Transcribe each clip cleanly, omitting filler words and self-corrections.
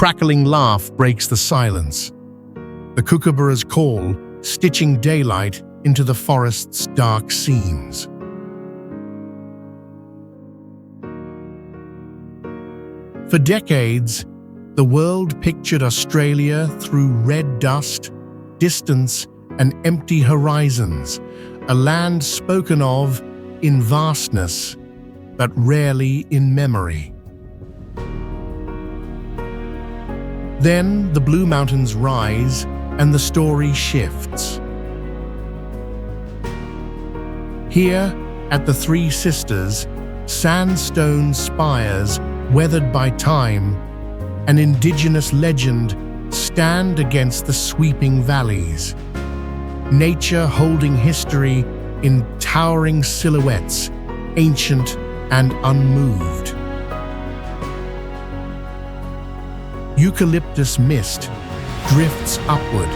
crackling laugh breaks the silence. The kookaburra's call, stitching daylight into the forest's dark seams. For decades, the world pictured Australia through red dust, distance, and empty horizons, a land spoken of in vastness, but rarely in memory. Then the Blue Mountains rise, and the story shifts. Here, at the Three Sisters, sandstone spires, weathered by time, an indigenous legend stand against the sweeping valleys. Nature holding history in towering silhouettes, ancient and unmoved. Eucalyptus mist drifts upward,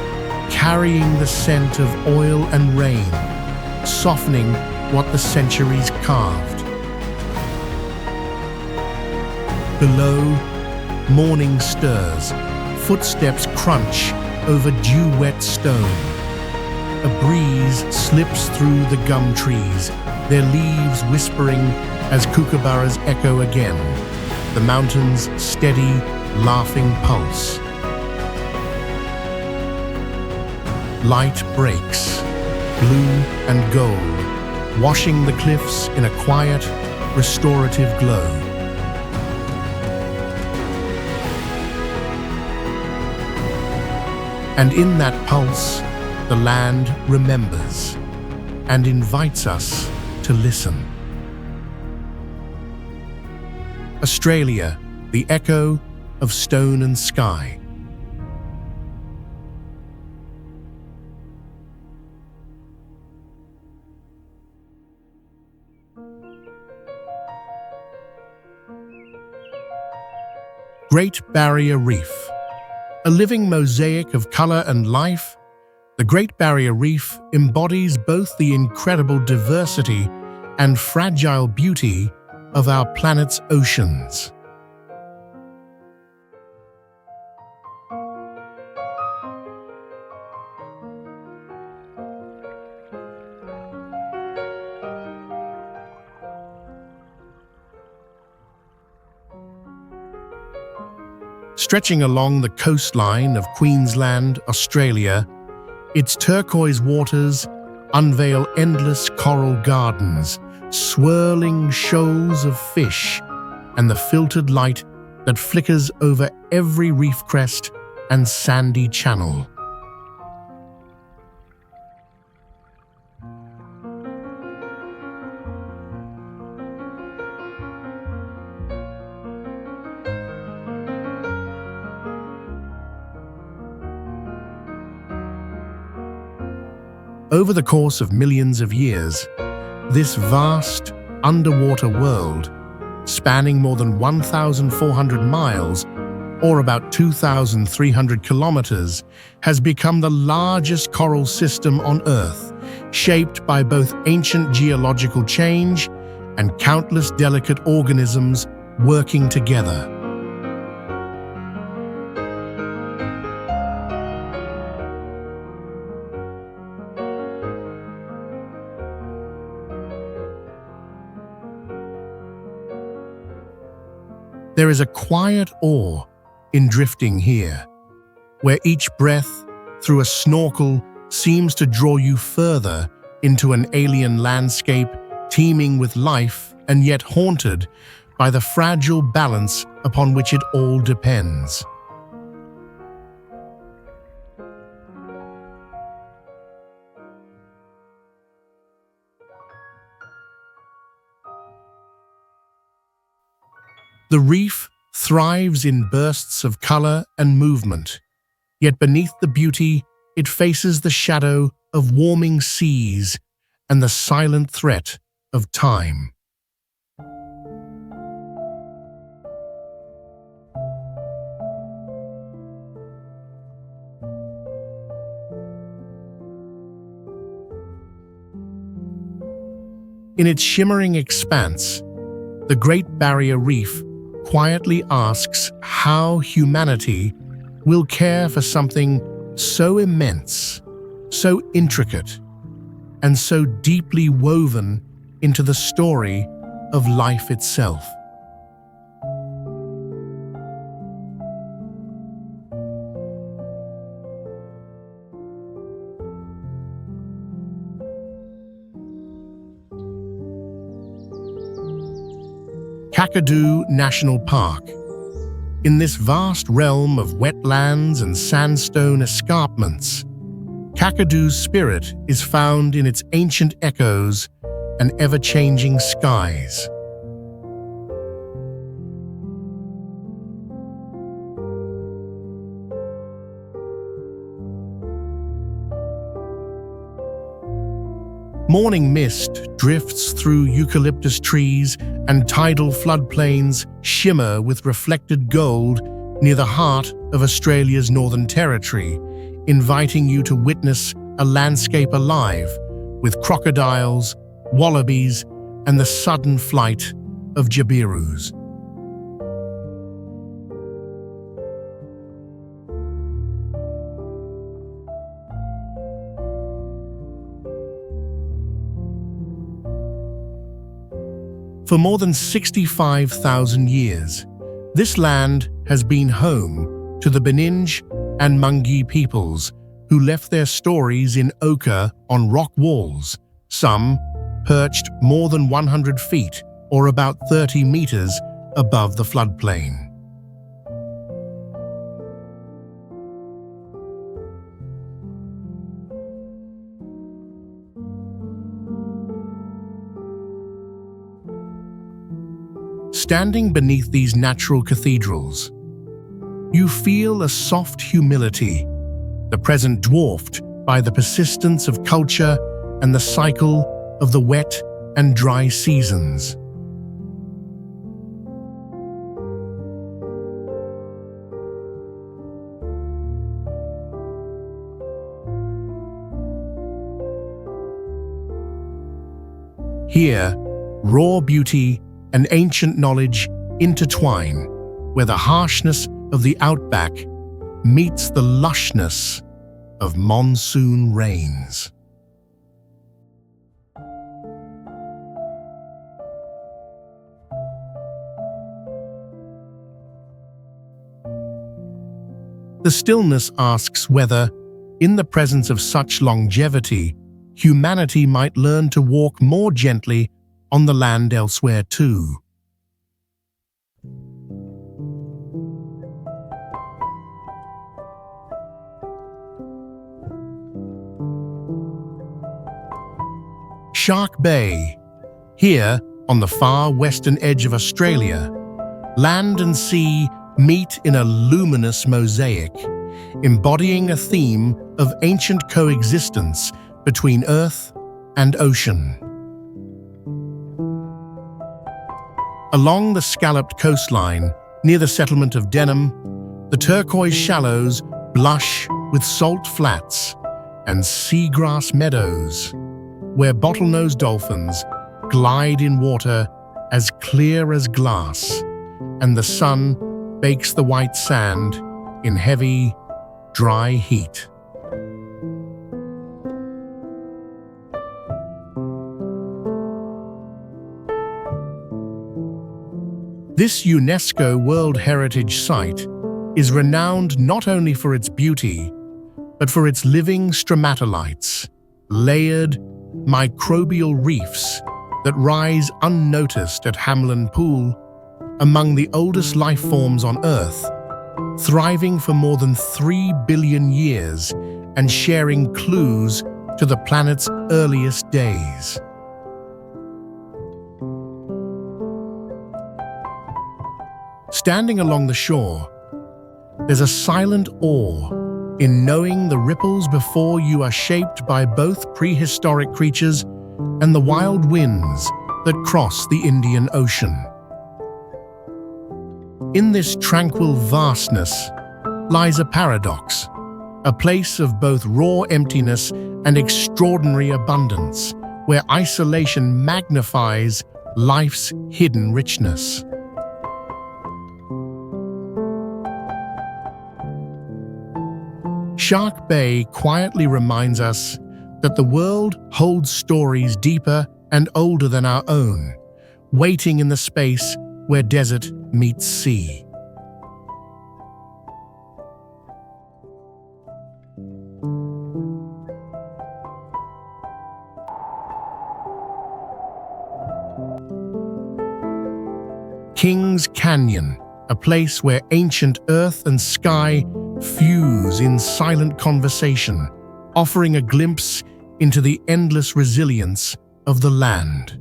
carrying the scent of oil and rain, softening what the centuries carved. Below, morning stirs, footsteps crunch over dew-wet stone. A breeze slips through the gum trees, their leaves whispering as kookaburras echo again, the mountain's steady, laughing pulse. Light breaks, blue and gold, washing the cliffs in a quiet, restorative glow. And in that pulse, the land remembers and invites us to listen. Australia, the echo of stone and sky. Great Barrier Reef. A living mosaic of color and life, the Great Barrier Reef embodies both the incredible diversity and fragile beauty of our planet's oceans. Stretching along the coastline of Queensland, Australia, its turquoise waters unveil endless coral gardens, swirling shoals of fish, and the filtered light that flickers over every reef crest and sandy channel. Over the course of millions of years, this vast, underwater world, spanning more than 1,400 miles, or about 2,300 kilometers, has become the largest coral system on Earth, shaped by both ancient geological change and countless delicate organisms working together. There is a quiet awe in drifting here, where each breath through a snorkel seems to draw you further into an alien landscape teeming with life and yet haunted by the fragile balance upon which it all depends. The reef thrives in bursts of color and movement, yet beneath the beauty, it faces the shadow of warming seas and the silent threat of time. In its shimmering expanse, the Great Barrier Reef quietly asks how humanity will care for something so immense, so intricate, and so deeply woven into the story of life itself. Kakadu National Park. In this vast realm of wetlands and sandstone escarpments, Kakadu's spirit is found in its ancient echoes and ever-changing skies. Morning mist drifts through eucalyptus trees and tidal floodplains shimmer with reflected gold near the heart of Australia's Northern Territory, inviting you to witness a landscape alive with crocodiles, wallabies, and the sudden flight of jabirus. For more than 65,000 years, this land has been home to the Beninj and Mungi peoples who left their stories in ochre on rock walls, some perched more than 100 feet or about 30 meters above the floodplain. Standing beneath these natural cathedrals, you feel a soft humility, the present dwarfed by the persistence of culture and the cycle of the wet and dry seasons. Here, raw beauty and ancient knowledge intertwine, where the harshness of the outback meets the lushness of monsoon rains. The stillness asks whether, in the presence of such longevity, humanity might learn to walk more gently on the land elsewhere too. Shark Bay. Here, on the far western edge of Australia, land and sea meet in a luminous mosaic, embodying a theme of ancient coexistence between earth and ocean. Along the scalloped coastline, near the settlement of Denham, the turquoise shallows blush with salt flats and seagrass meadows, where bottlenose dolphins glide in water as clear as glass, and the sun bakes the white sand in heavy, dry heat. This UNESCO World Heritage Site is renowned not only for its beauty, but for its living stromatolites, layered microbial reefs that rise unnoticed at Hamlin Pool, among the oldest life forms on Earth, thriving for more than 3 billion years and sharing clues to the planet's earliest days. Standing along the shore, there's a silent awe in knowing the ripples before you are shaped by both prehistoric creatures and the wild winds that cross the Indian Ocean. In this tranquil vastness lies a paradox, a place of both raw emptiness and extraordinary abundance, where isolation magnifies life's hidden richness. Shark Bay quietly reminds us that the world holds stories deeper and older than our own, waiting in the space where desert meets sea. Kings Canyon, a place where ancient earth and sky fuse in silent conversation, offering a glimpse into the endless resilience of the land.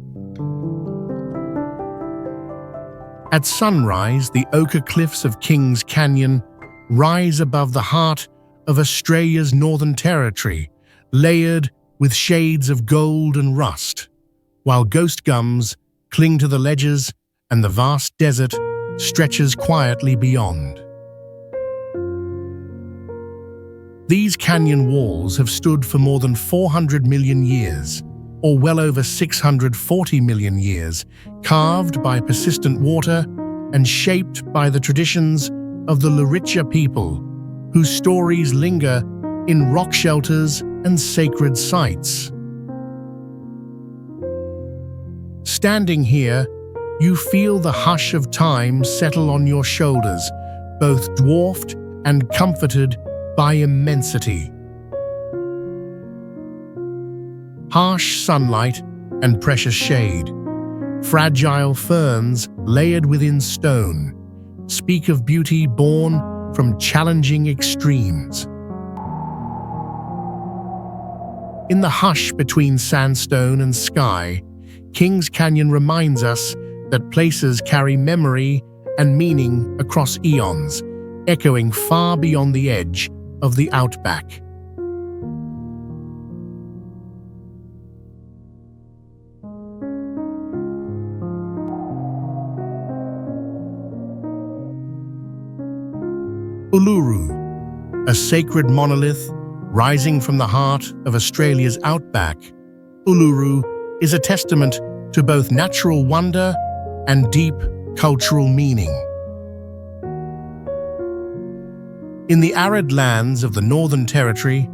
At sunrise, the ochre cliffs of Kings Canyon rise above the heart of Australia's Northern Territory, layered with shades of gold and rust, while ghost gums cling to the ledges and the vast desert stretches quietly beyond. These canyon walls have stood for more than 400 million years, or well over 640 million years, carved by persistent water and shaped by the traditions of the Luritja people, whose stories linger in rock shelters and sacred sites. Standing here, you feel the hush of time settle on your shoulders, both dwarfed and comforted by immensity. Harsh sunlight and precious shade, fragile ferns layered within stone, speak of beauty born from challenging extremes. In the hush between sandstone and sky, Kings Canyon reminds us that places carry memory and meaning across eons, echoing far beyond the edge of the outback. Uluru, a sacred monolith rising from the heart of Australia's outback. Uluru is a testament to both natural wonder and deep cultural meaning. In the arid lands of the Northern Territory,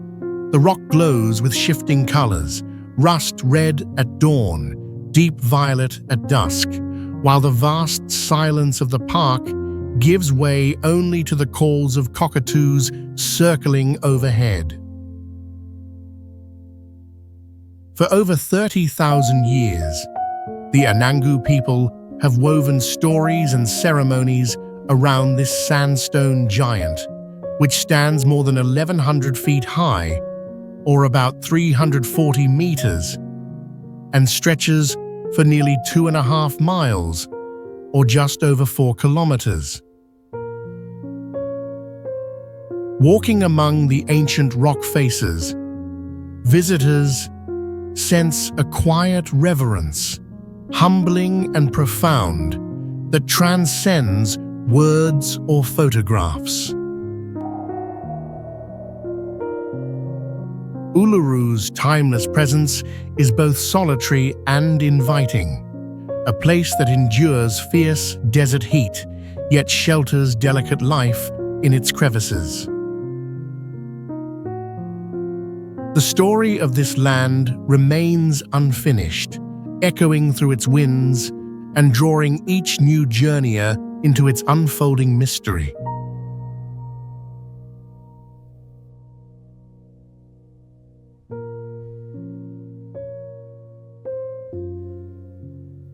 the rock glows with shifting colors, rust red at dawn, deep violet at dusk, while the vast silence of the park gives way only to the calls of cockatoos circling overhead. For over 30,000 years, the Anangu people have woven stories and ceremonies around this sandstone giant, which stands more than 1,100 feet high, or about 340 meters, and stretches for nearly 2.5 miles, or just over 4 kilometers. Walking among the ancient rock faces, visitors sense a quiet reverence, humbling and profound, that transcends words or photographs. Uluru's timeless presence is both solitary and inviting, a place that endures fierce desert heat, yet shelters delicate life in its crevices. The story of this land remains unfinished, echoing through its winds and drawing each new journeyer into its unfolding mystery.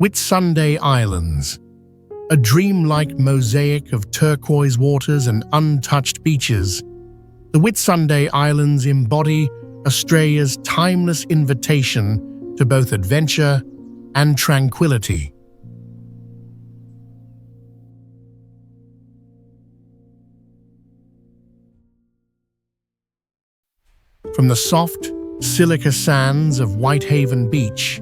Whitsunday Islands, a dreamlike mosaic of turquoise waters and untouched beaches, the Whitsunday Islands embody Australia's timeless invitation to both adventure and tranquility. From the soft, silica sands of Whitehaven Beach,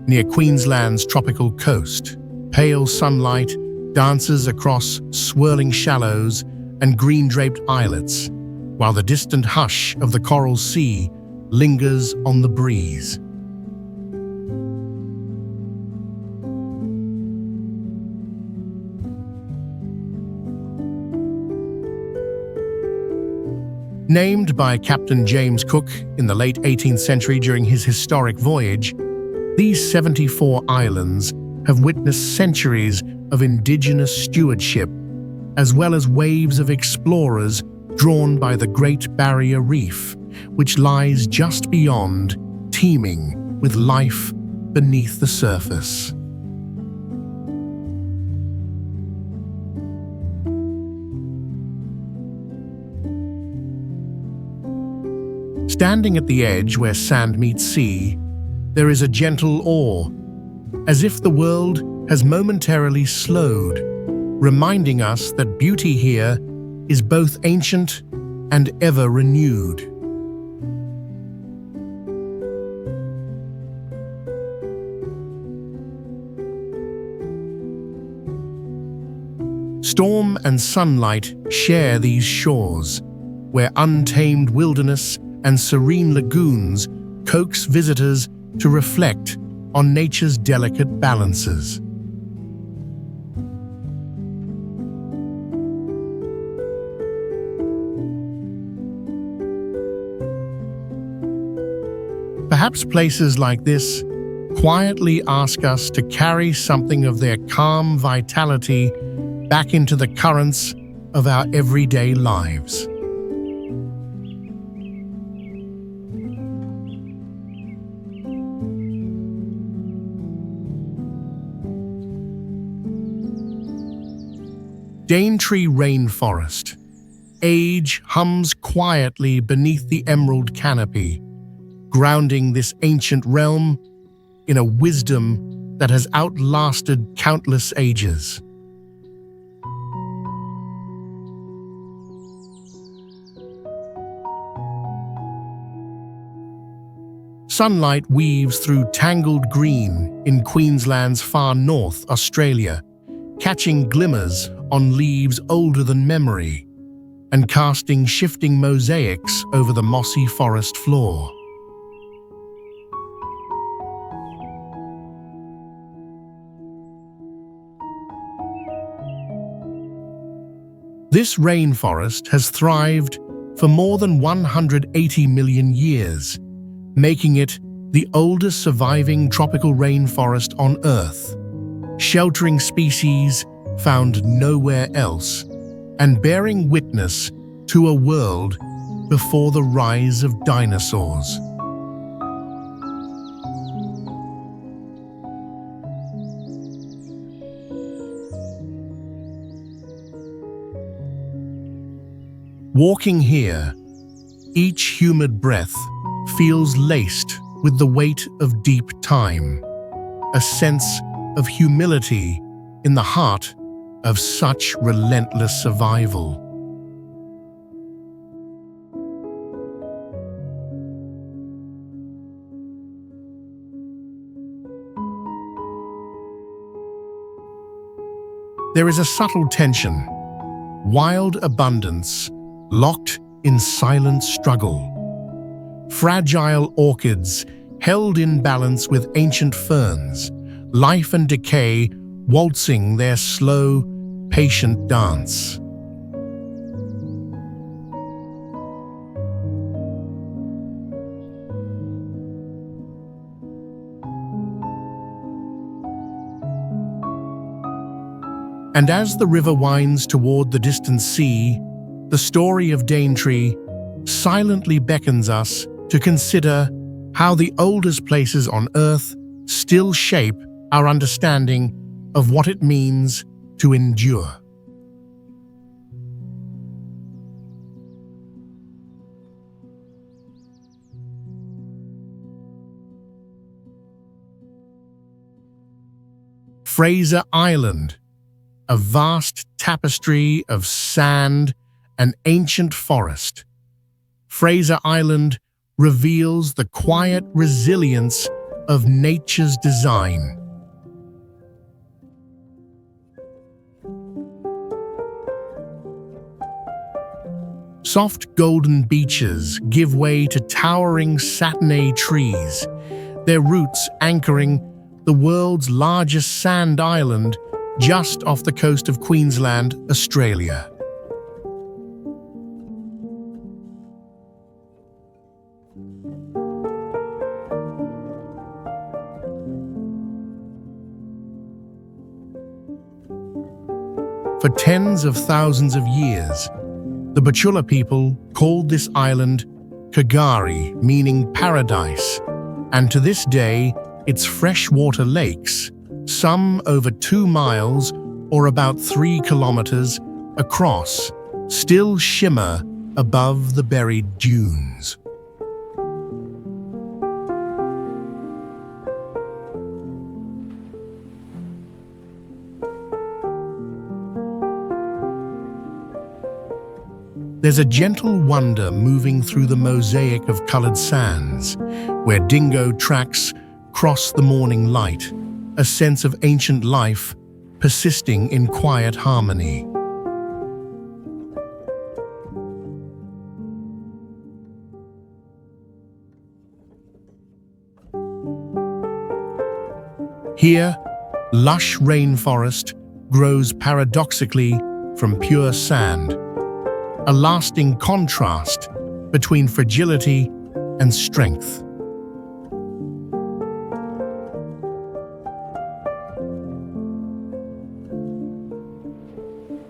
near Queensland's tropical coast, pale sunlight dances across swirling shallows and green-draped islets, while the distant hush of the coral sea lingers on the breeze. Named by Captain James Cook in the late 18th century during his historic voyage, these 74 islands have witnessed centuries of indigenous stewardship, as well as waves of explorers drawn by the Great Barrier Reef, which lies just beyond, teeming with life beneath the surface. Standing at the edge where sand meets sea, there is a gentle awe, as if the world has momentarily slowed, reminding us that beauty here is both ancient and ever renewed. Storm and sunlight share these shores, where untamed wilderness and serene lagoons coax visitors to reflect on nature's delicate balances. Perhaps places like this quietly ask us to carry something of their calm vitality back into the currents of our everyday lives. Daintree rainforest. Age hums quietly beneath the emerald canopy, grounding this ancient realm in a wisdom that has outlasted countless ages. Sunlight weaves through tangled green in Queensland's far north, Australia, catching glimmers on leaves older than memory and casting shifting mosaics over the mossy forest floor. This rainforest has thrived for more than 180 million years, making it the oldest surviving tropical rainforest on Earth, sheltering species found nowhere else and bearing witness to a world before the rise of dinosaurs. Walking here, each humid breath feels laced with the weight of deep time, a sense of humility in the heart of such relentless survival. There is a subtle tension, wild abundance, locked in silent struggle. Fragile orchids held in balance with ancient ferns, life and decay waltzing their slow, patient dance. And as the river winds toward the distant sea, the story of Daintree silently beckons us to consider how the oldest places on Earth still shape our understanding of what it means to endure. Fraser Island, a vast tapestry of sand and ancient forest. Fraser Island reveals the quiet resilience of nature's design. Soft golden beaches give way to towering satinate trees, their roots anchoring the world's largest sand island just off the coast of Queensland, Australia. For tens of thousands of years, the Bachula people called this island Kagari, meaning paradise, and to this day, its freshwater lakes, some over 2 miles or about 3 kilometers across, still shimmer above the buried dunes. There's a gentle wonder moving through the mosaic of colored sands, where dingo tracks cross the morning light, a sense of ancient life persisting in quiet harmony. Here, lush rainforest grows paradoxically from pure sand, a lasting contrast between fragility and strength.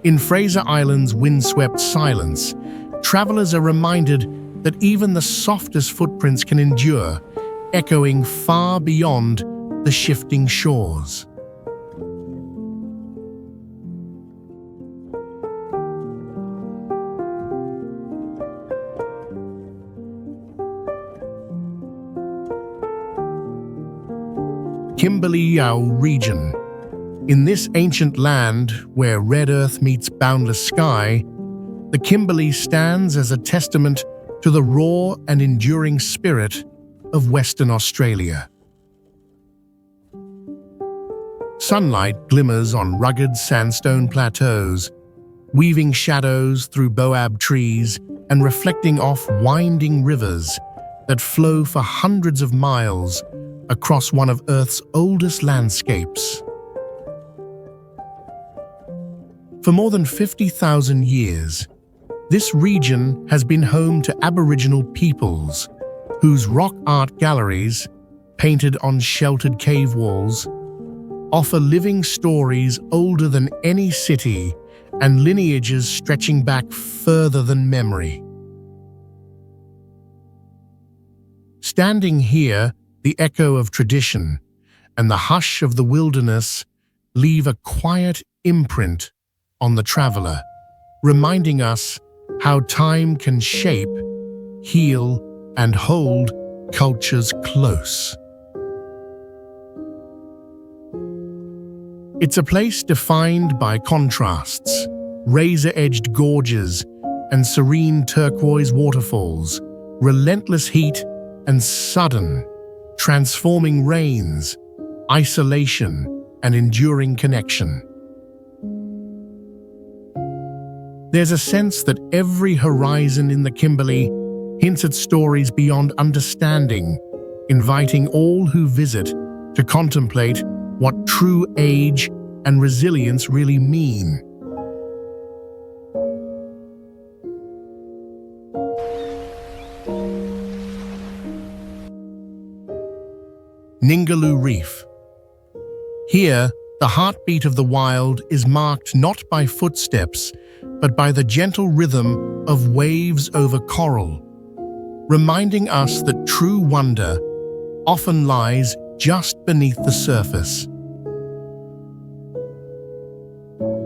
In Fraser Island's windswept silence, travelers are reminded that even the softest footprints can endure, echoing far beyond the shifting shores. Kimberley-Yao region. In this ancient land where red earth meets boundless sky, the Kimberley stands as a testament to the raw and enduring spirit of Western Australia. Sunlight glimmers on rugged sandstone plateaus, weaving shadows through boab trees and reflecting off winding rivers that flow for hundreds of miles across one of Earth's oldest landscapes. For more than 50,000 years, this region has been home to Aboriginal peoples whose rock art galleries, painted on sheltered cave walls, offer living stories older than any city and lineages stretching back further than memory. Standing here, the echo of tradition and the hush of the wilderness leave a quiet imprint on the traveler, reminding us how time can shape, heal, and hold cultures close. It's a place defined by contrasts, razor-edged gorges and serene turquoise waterfalls, relentless heat and sudden, transforming rains, isolation, and enduring connection. There's a sense that every horizon in the Kimberley hints at stories beyond understanding, inviting all who visit to contemplate what true age and resilience really mean. Ningaloo Reef. Here, the heartbeat of the wild is marked not by footsteps, but by the gentle rhythm of waves over coral, reminding us that true wonder often lies just beneath the surface.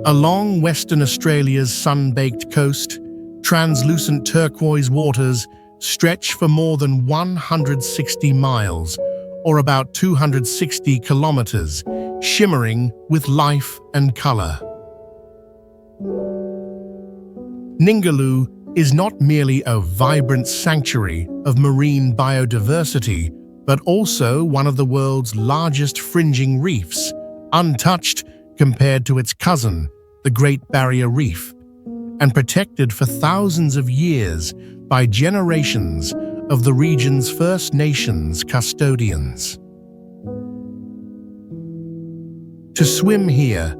Along Western Australia's sun-baked coast, translucent turquoise waters stretch for more than 160 miles, or about 260 kilometers, shimmering with life and color. Ningaloo is not merely a vibrant sanctuary of marine biodiversity, but also one of the world's largest fringing reefs, untouched compared to its cousin, the Great Barrier Reef, and protected for thousands of years by generations of the region's First Nations custodians. To swim here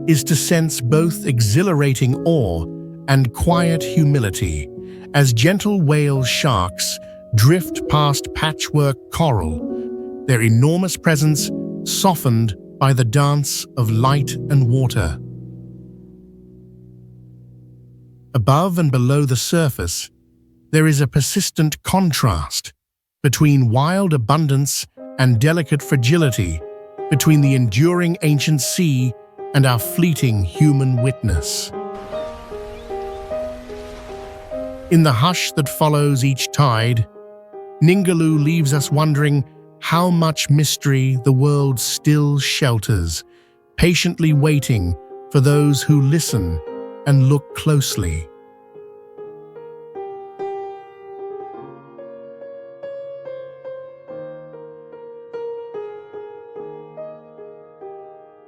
is to sense both exhilarating awe and quiet humility as gentle whale sharks drift past patchwork coral, their enormous presence softened by the dance of light and water. Above and below the surface, there is a persistent contrast between wild abundance and delicate fragility, between the enduring ancient sea and our fleeting human witness. In the hush that follows each tide, Ningaloo leaves us wondering how much mystery the world still shelters, patiently waiting for those who listen and look closely.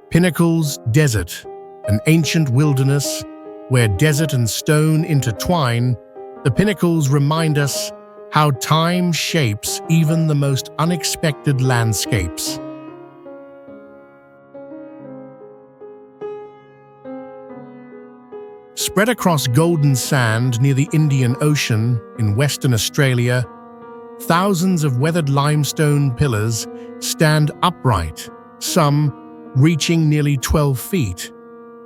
Pinnacles Desert, an ancient wilderness where desert and stone intertwine, the pinnacles remind us how time shapes even the most unexpected landscapes. Spread across golden sand near the Indian Ocean in Western Australia, thousands of weathered limestone pillars stand upright, some reaching nearly 12 feet,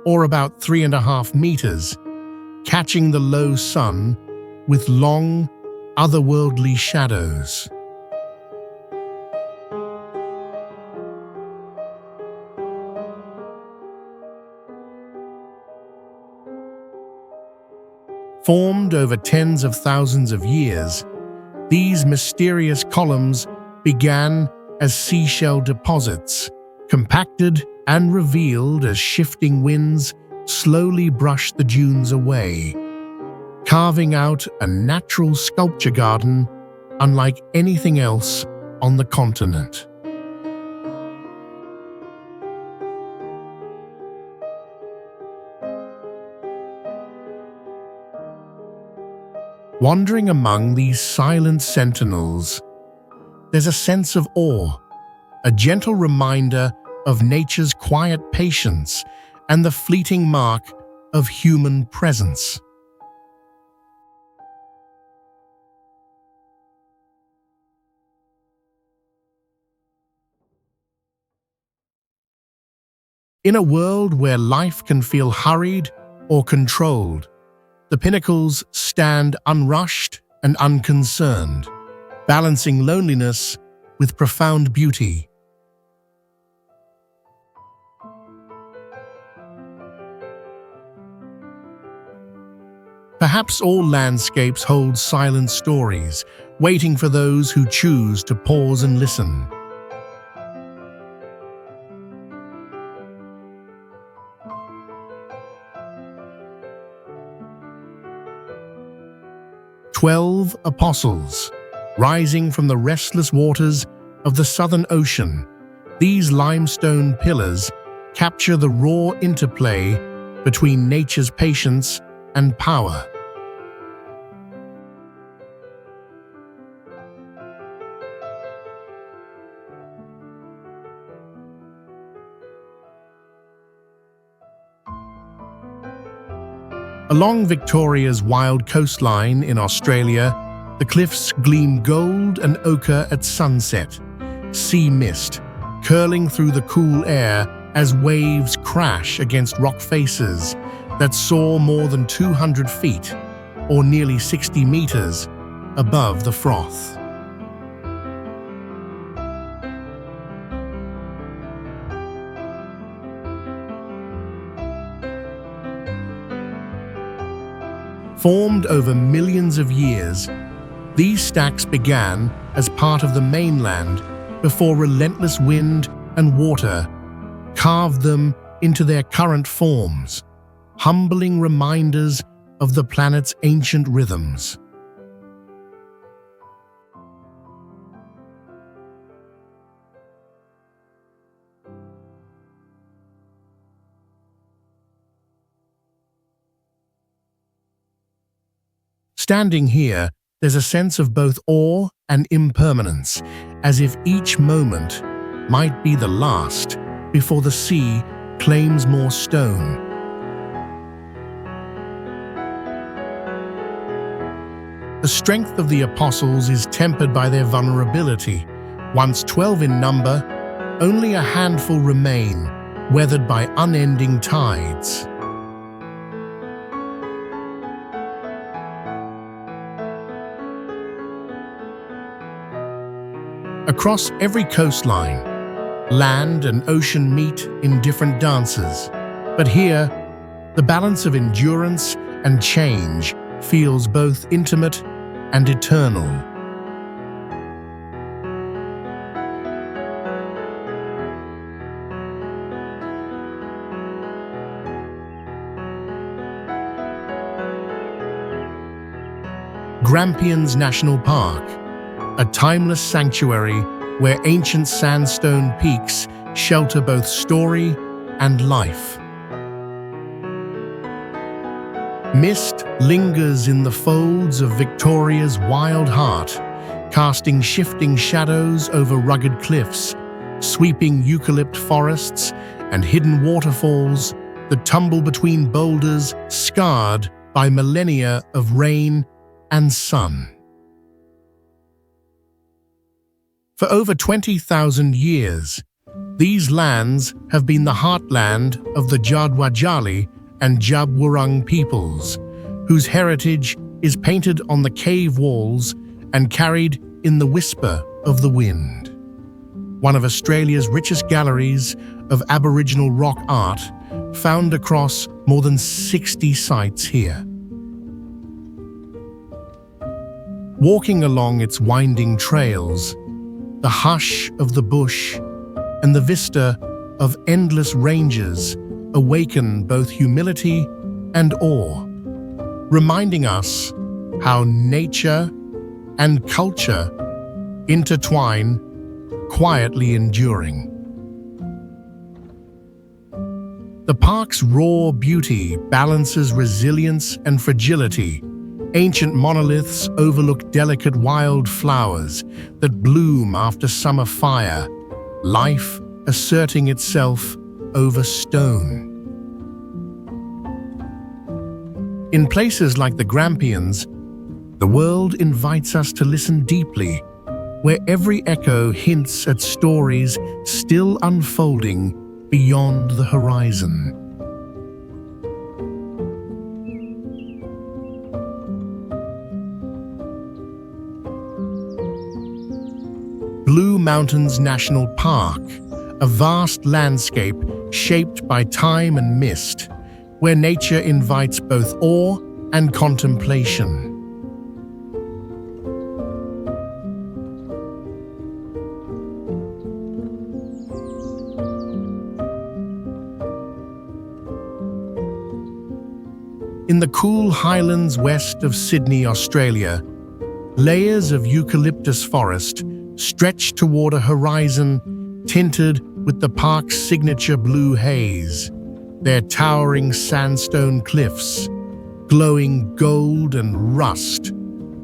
or about 3.5 meters, catching the low sun with long, otherworldly shadows. Formed over tens of thousands of years, these mysterious columns began as seashell deposits, compacted and revealed as shifting winds slowly brushed the dunes away, carving out a natural sculpture garden unlike anything else on the continent. Wandering among these silent sentinels, there's a sense of awe, a gentle reminder of nature's quiet patience and the fleeting mark of human presence. In a world where life can feel hurried or controlled, the pinnacles stand unrushed and unconcerned, balancing loneliness with profound beauty. Perhaps all landscapes hold silent stories, waiting for those who choose to pause and listen. "12 apostles, rising from the restless waters of the Southern Ocean, these limestone pillars capture the raw interplay between nature's patience and power." Along Victoria's wild coastline in Australia, the cliffs gleam gold and ochre at sunset, sea mist curling through the cool air as waves crash against rock faces that soar more than 200 feet, or nearly 60 meters, above the froth. Formed over millions of years, these stacks began as part of the mainland before relentless wind and water carved them into their current forms, humbling reminders of the planet's ancient rhythms. Standing here, there's a sense of both awe and impermanence, as if each moment might be the last before the sea claims more stone. The strength of the apostles is tempered by their vulnerability. Once 12 in number, only a handful remain, weathered by unending tides. Across every coastline, land and ocean meet in different dances. But here, the balance of endurance and change feels both intimate and eternal. Grampians National Park, a timeless sanctuary where ancient sandstone peaks shelter both story and life. Mist lingers in the folds of Victoria's wild heart, casting shifting shadows over rugged cliffs, sweeping eucalypt forests and hidden waterfalls that tumble between boulders scarred by millennia of rain and sun. For over 20,000 years, these lands have been the heartland of the Jadwajali and Jabwurrung peoples, whose heritage is painted on the cave walls and carried in the whisper of the wind. One of Australia's richest galleries of Aboriginal rock art, found across more than 60 sites here. Walking along its winding trails, the hush of the bush and the vista of endless ranges awaken both humility and awe, reminding us how nature and culture intertwine, quietly enduring. The park's raw beauty balances resilience and fragility. Ancient monoliths overlook delicate wild flowers that bloom after summer fire, life asserting itself over stone. In places like the Grampians, the world invites us to listen deeply, where every echo hints at stories still unfolding beyond the horizon. Blue Mountains National Park, a vast landscape shaped by time and mist, where nature invites both awe and contemplation. In the cool highlands west of Sydney, Australia, layers of eucalyptus forest stretch toward a horizon tinted with the park's signature blue haze, their towering sandstone cliffs glowing gold and rust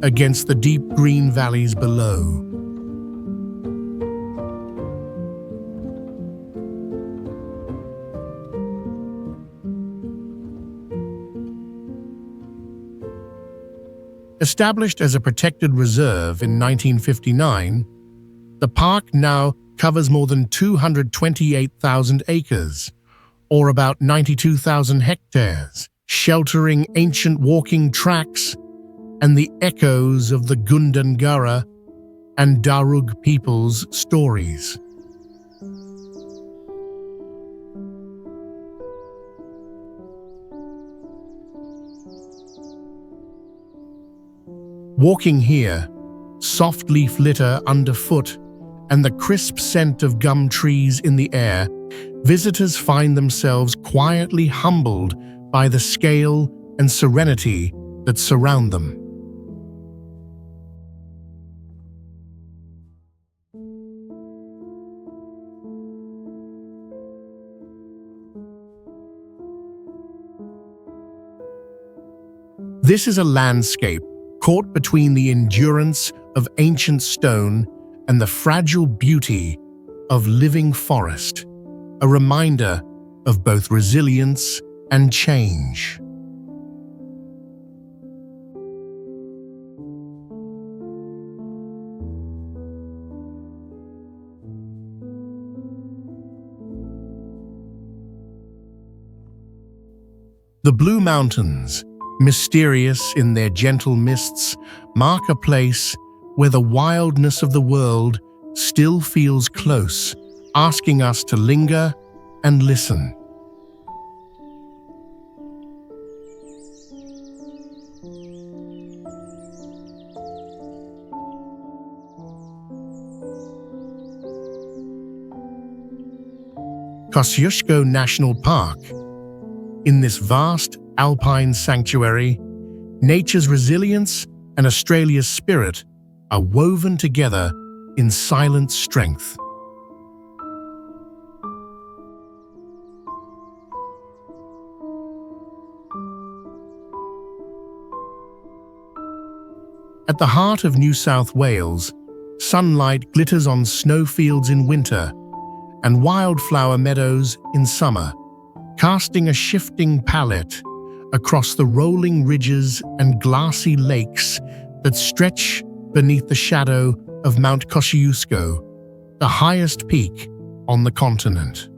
against the deep green valleys below. Established as a protected reserve in 1959, the park now covers more than 228,000 acres, or about 92,000 hectares, sheltering ancient walking tracks and the echoes of the Gundungurra and Darug peoples' stories. Walking here, soft leaf litter underfoot and the crisp scent of gum trees in the air, visitors find themselves quietly humbled by the scale and serenity that surround them. This is a landscape caught between the endurance of ancient stone and the fragile beauty of living forest, a reminder of both resilience and change. The Blue Mountains, mysterious in their gentle mists, mark a place where the wildness of the world still feels close, asking us to linger and listen. Kosciuszko National Park. In this vast alpine sanctuary, nature's resilience and Australia's spirit are woven together in silent strength. At the heart of New South Wales, sunlight glitters on snowfields in winter and wildflower meadows in summer, casting a shifting palette across the rolling ridges and glassy lakes that stretch beneath the shadow of Mount Kosciuszko, the highest peak on the continent.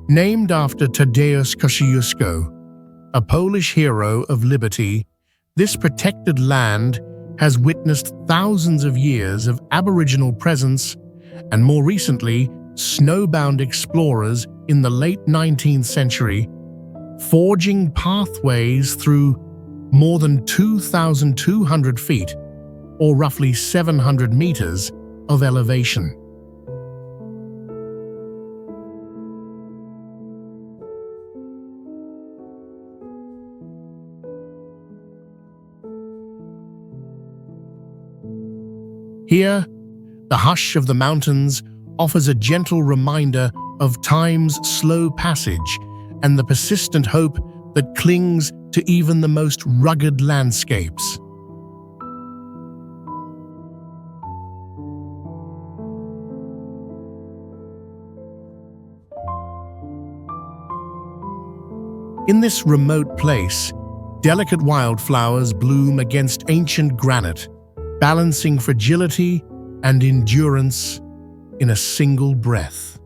Named after Tadeusz Kościuszko, a Polish hero of liberty, this protected land has witnessed thousands of years of Aboriginal presence and, more recently, snowbound explorers in the late 19th century, forging pathways through more than 2,200 feet, or roughly 700 meters, of elevation. Here, the hush of the mountains offers a gentle reminder of time's slow passage and the persistent hope that clings to even the most rugged landscapes. In this remote place, delicate wildflowers bloom against ancient granite, balancing fragility and endurance in a single breath.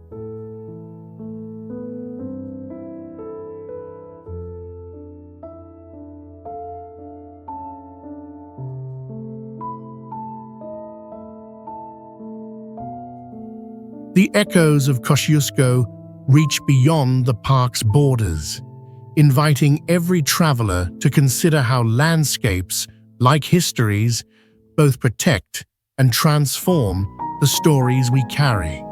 The echoes of Kosciuszko reach beyond the park's borders, inviting every traveler to consider how landscapes, like histories, both protect and transform the stories we carry.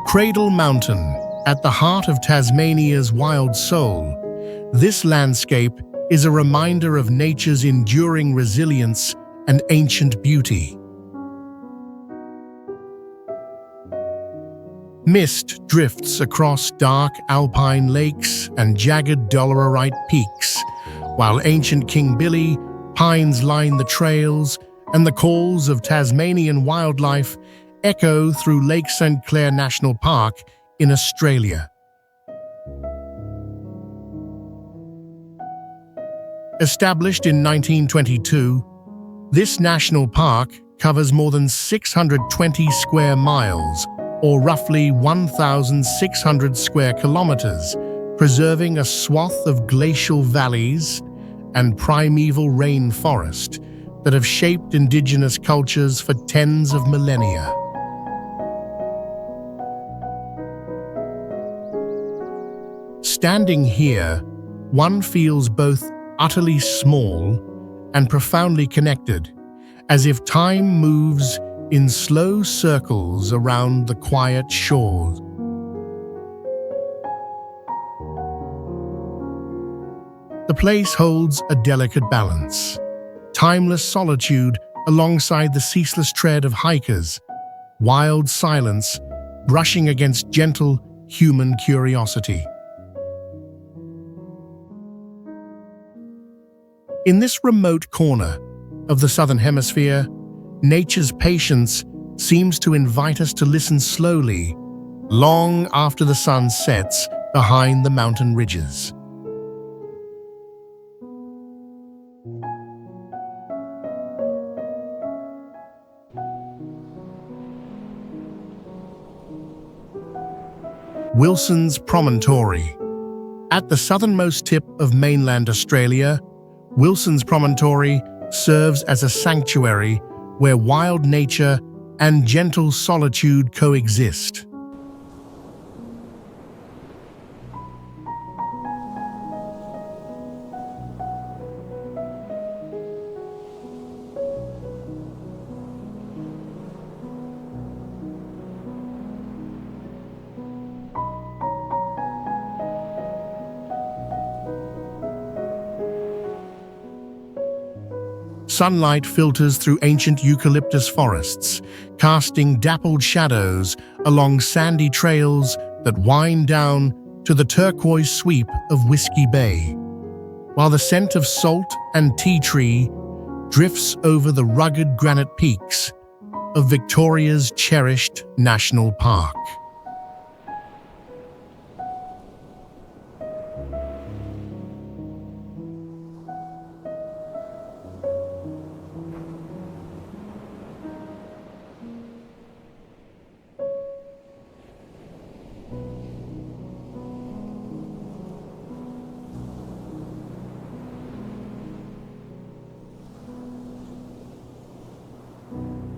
Cradle Mountain, at the heart of Tasmania's wild soul, this landscape is a reminder of nature's enduring resilience and ancient beauty. Mist drifts across dark alpine lakes and jagged dolerite peaks, while ancient King Billy pines line the trails, and the calls of Tasmanian wildlife echo through Lake St. Clair National Park in Australia. Established in 1922, this national park covers more than 620 square miles, or roughly 1,600 square kilometers, preserving a swath of glacial valleys and primeval rainforest that have shaped indigenous cultures for tens of millennia. Standing here, one feels both utterly small and profoundly connected, as if time moves in slow circles around the quiet shores. The place holds a delicate balance, timeless solitude alongside the ceaseless tread of hikers, wild silence brushing against gentle human curiosity. In this remote corner of the Southern Hemisphere, nature's patience seems to invite us to listen slowly, long after the sun sets behind the mountain ridges. Wilson's Promontory. At the southernmost tip of mainland Australia, Wilson's Promontory serves as a sanctuary where wild nature and gentle solitude coexist. Sunlight filters through ancient eucalyptus forests, casting dappled shadows along sandy trails that wind down to the turquoise sweep of Whiskey Bay, while the scent of salt and tea tree drifts over the rugged granite peaks of Victoria's cherished national park.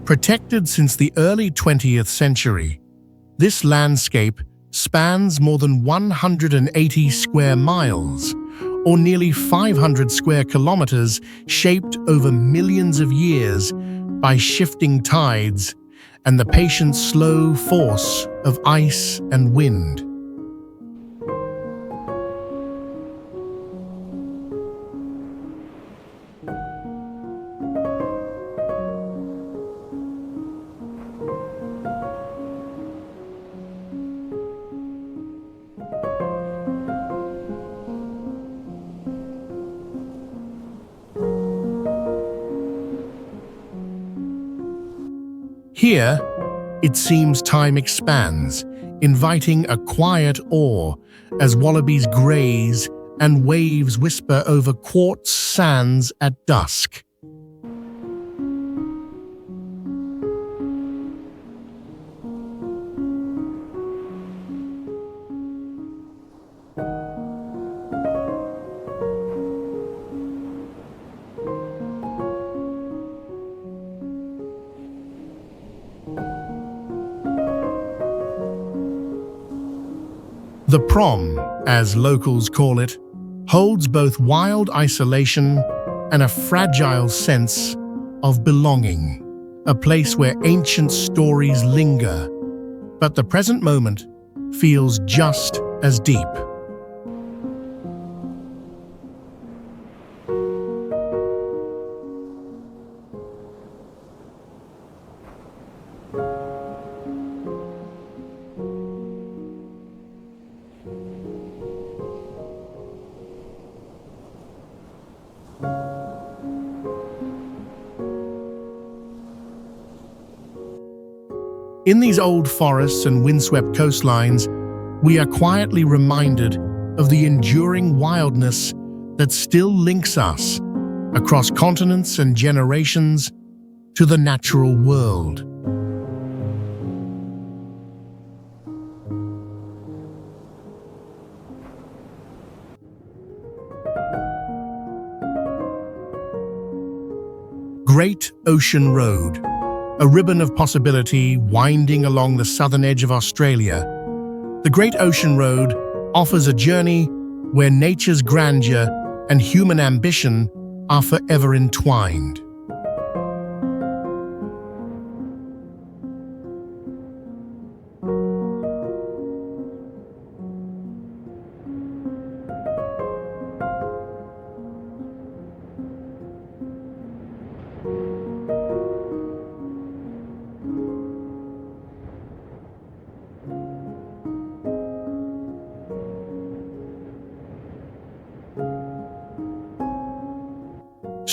Protected since the early 20th century, this landscape spans more than 180 square miles, or nearly 500 square kilometers, shaped over millions of years by shifting tides and the patient, slow force of ice and wind. Here, it seems time expands, inviting a quiet awe as wallabies graze and waves whisper over quartz sands at dusk. The prom, as locals call it, holds both wild isolation and a fragile sense of belonging, a place where ancient stories linger, but the present moment feels just as deep. In these old forests and windswept coastlines, we are quietly reminded of the enduring wildness that still links us across continents and generations to the natural world. Great Ocean Road, a ribbon of possibility winding along the southern edge of Australia. The Great Ocean Road offers a journey where nature's grandeur and human ambition are forever entwined.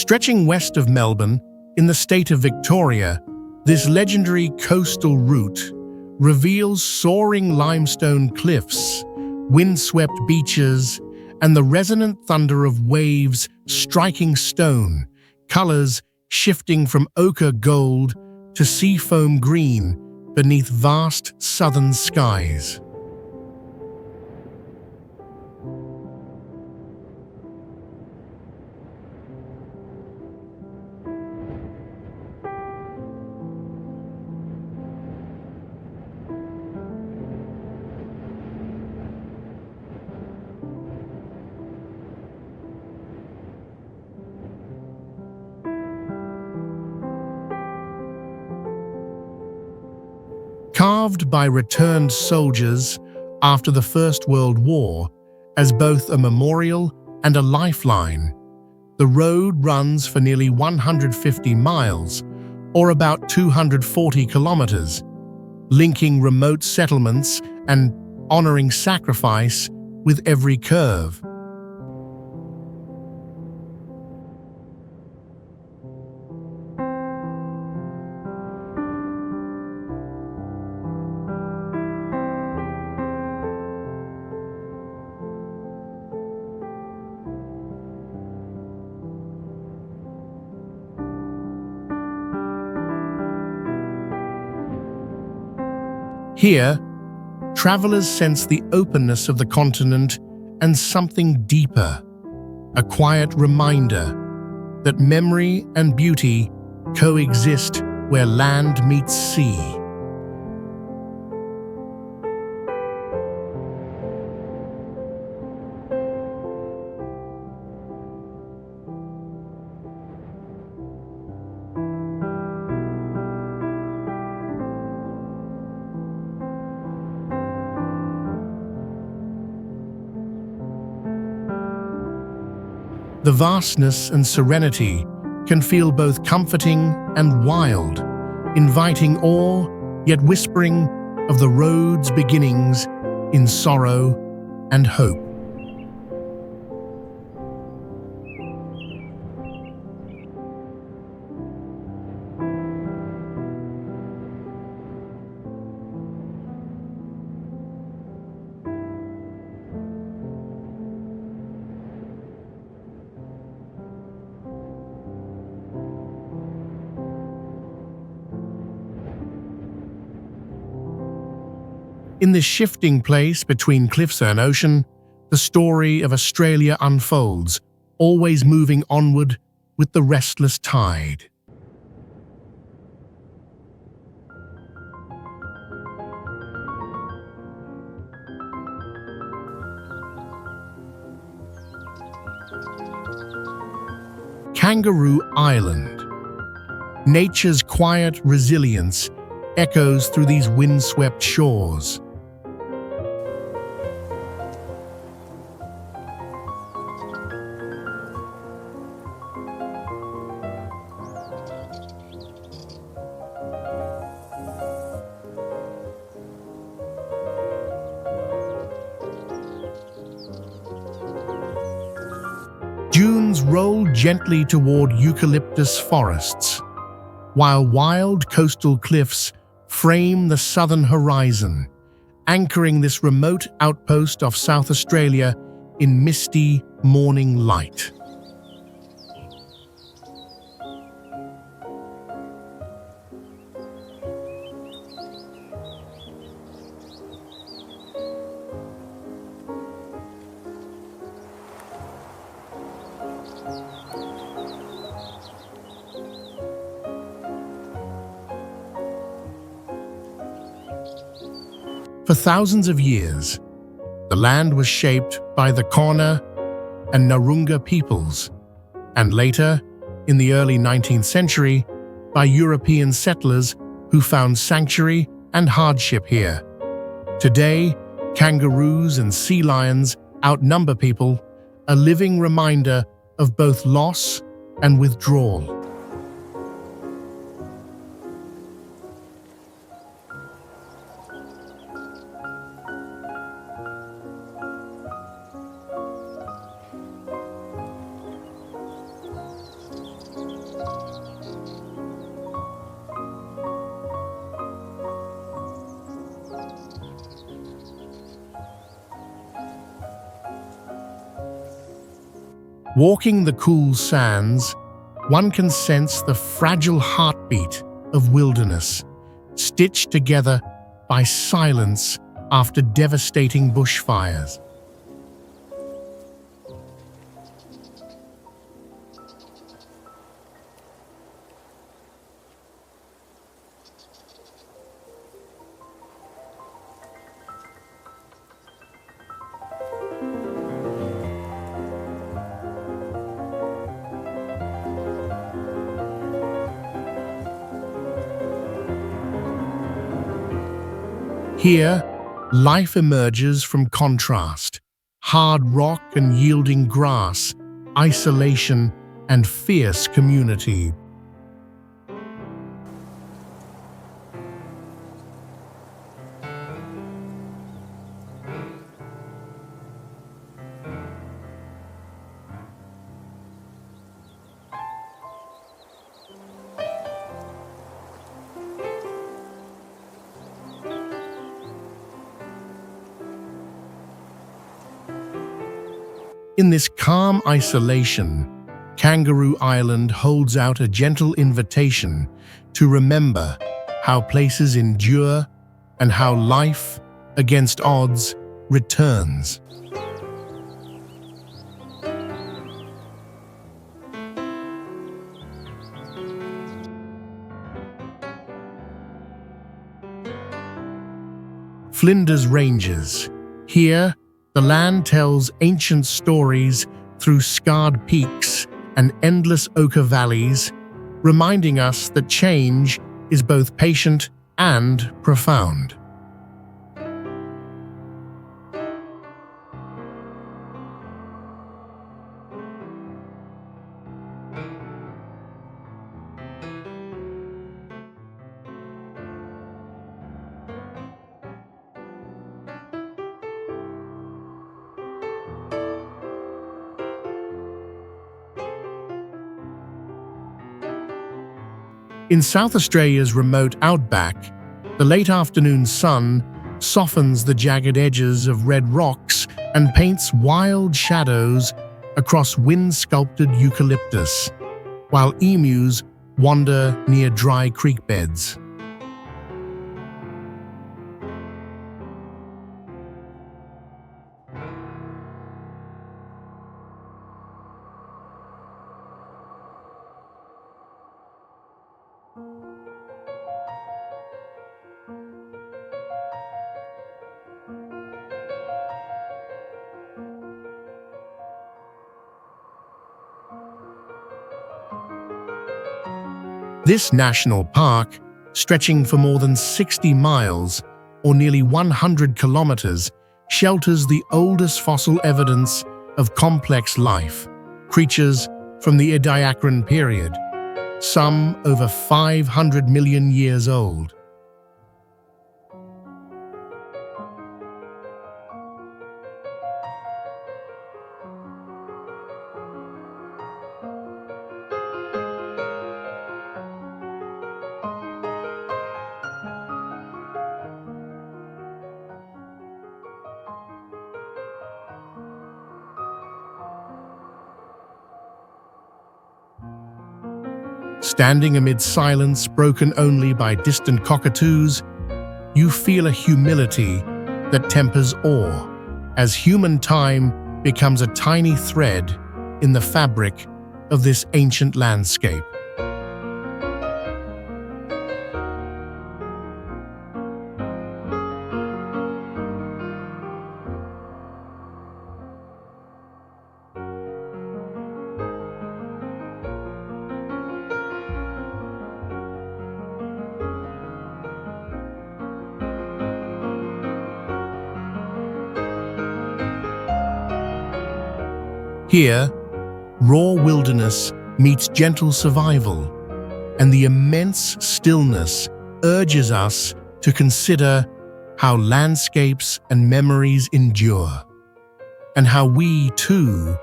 Stretching west of Melbourne, in the state of Victoria, this legendary coastal route reveals soaring limestone cliffs, windswept beaches, and the resonant thunder of waves striking stone, colors shifting from ochre gold to seafoam green beneath vast southern skies. Carved by returned soldiers after the First World War as both a memorial and a lifeline, the road runs for nearly 150 miles, or about 240 kilometers, linking remote settlements and honoring sacrifice with every curve. Here, travelers sense the openness of the continent and something deeper, a quiet reminder that memory and beauty coexist where land meets sea. The vastness and serenity can feel both comforting and wild, inviting awe, yet whispering of the road's beginnings in sorrow and hope. In this shifting place between cliffs and ocean, the story of Australia unfolds, always moving onward with the restless tide. Kangaroo Island. Nature's quiet resilience echoes through these windswept shores. Dunes roll gently toward eucalyptus forests, while wild coastal cliffs frame the southern horizon, anchoring this remote outpost of South Australia in misty morning light. For thousands of years, the land was shaped by the Kaurna and Narunga peoples, and later, in the early 19th century, by European settlers who found sanctuary and hardship here. Today, kangaroos and sea lions outnumber people, a living reminder of both loss and withdrawal. Walking the cool sands, one can sense the fragile heartbeat of wilderness, stitched together by silence after devastating bushfires. Here, life emerges from contrast: hard rock and yielding grass, isolation and fierce community. In this calm isolation, Kangaroo Island holds out a gentle invitation to remember how places endure and how life, against odds, returns. Flinders Ranges. Here, the land tells ancient stories through scarred peaks and endless ochre valleys, reminding us that change is both patient and profound. In South Australia's remote outback, the late afternoon sun softens the jagged edges of red rocks and paints wild shadows across wind-sculpted eucalyptus, while emus wander near dry creek beds. This national park, stretching for more than 60 miles, or nearly 100 kilometers, shelters the oldest fossil evidence of complex life, creatures from the Ediacaran period, some over 500 million years old. Standing amid silence broken only by distant cockatoos, you feel a humility that tempers awe, as human time becomes a tiny thread in the fabric of this ancient landscape. Here, raw wilderness meets gentle survival, and the immense stillness urges us to consider how landscapes and memories endure, and how we, too,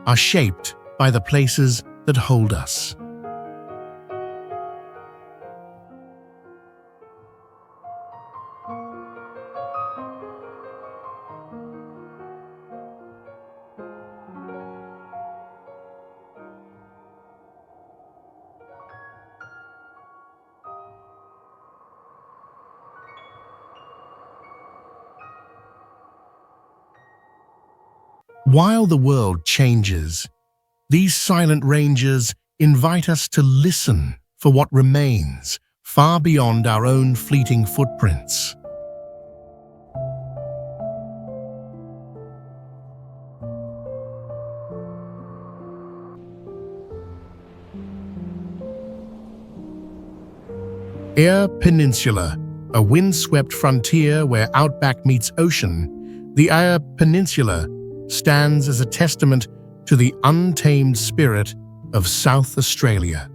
are shaped by the places that hold us. While the world changes, these silent ranges invite us to listen for what remains far beyond our own fleeting footprints. Eyre Peninsula, a windswept frontier where outback meets ocean, the Eyre Peninsula stands as a testament to the untamed spirit of South Australia.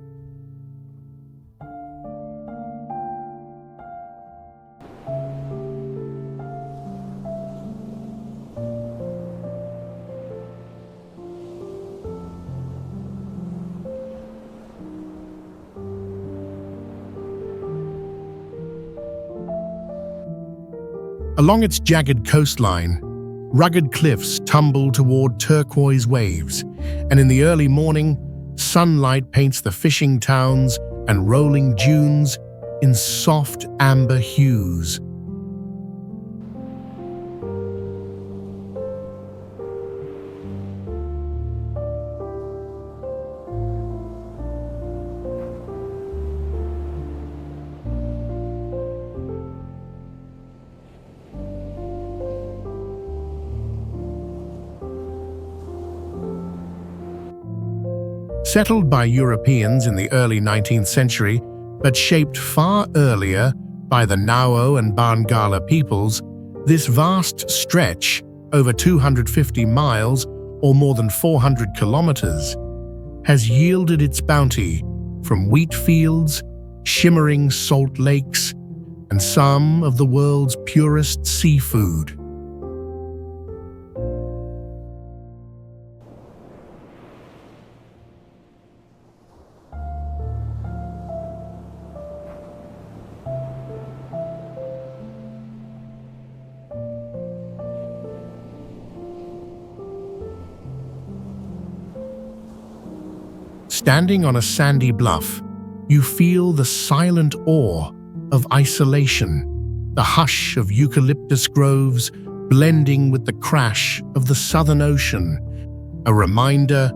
Along its jagged coastline, rugged cliffs tumble toward turquoise waves, and in the early morning, sunlight paints the fishing towns and rolling dunes in soft amber hues. Settled by Europeans in the early 19th century, but shaped far earlier by the Ngao and Barngarla peoples, this vast stretch, over 250 miles or more than 400 kilometers, has yielded its bounty from wheat fields, shimmering salt lakes, and some of the world's purest seafood. Standing on a sandy bluff, you feel the silent awe of isolation, the hush of eucalyptus groves blending with the crash of the Southern Ocean, a reminder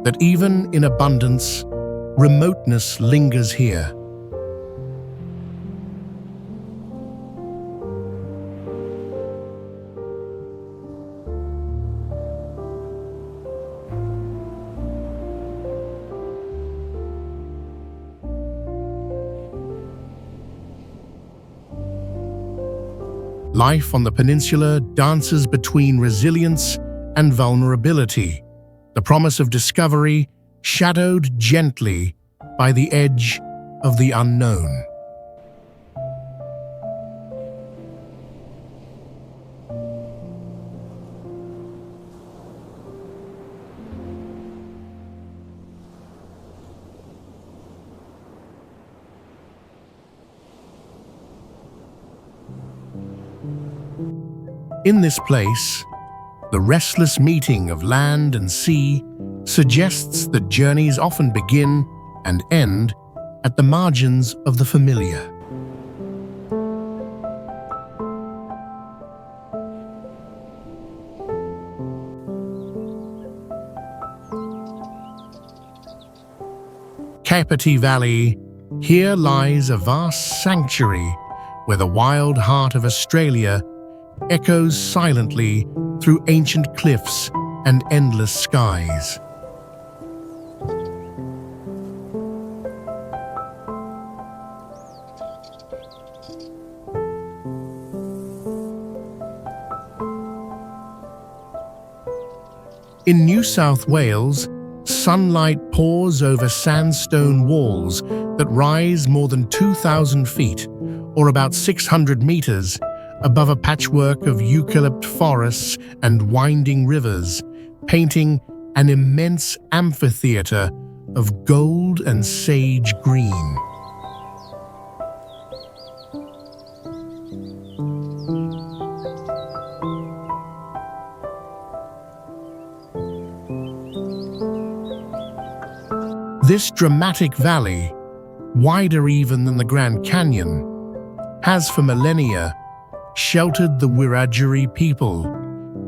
that even in abundance, remoteness lingers here. Life on the peninsula dances between resilience and vulnerability, the promise of discovery shadowed gently by the edge of the unknown. In this place, the restless meeting of land and sea suggests that journeys often begin and end at the margins of the familiar. Kapiti Valley, here lies a vast sanctuary where the wild heart of Australia echoes silently through ancient cliffs and endless skies. In New South Wales, sunlight pours over sandstone walls that rise more than 2,000 feet, or about 600 meters, above a patchwork of eucalypt forests and winding rivers, painting an immense amphitheater of gold and sage green. This dramatic valley, wider even than the Grand Canyon, has for millennia sheltered the Wiradjuri people,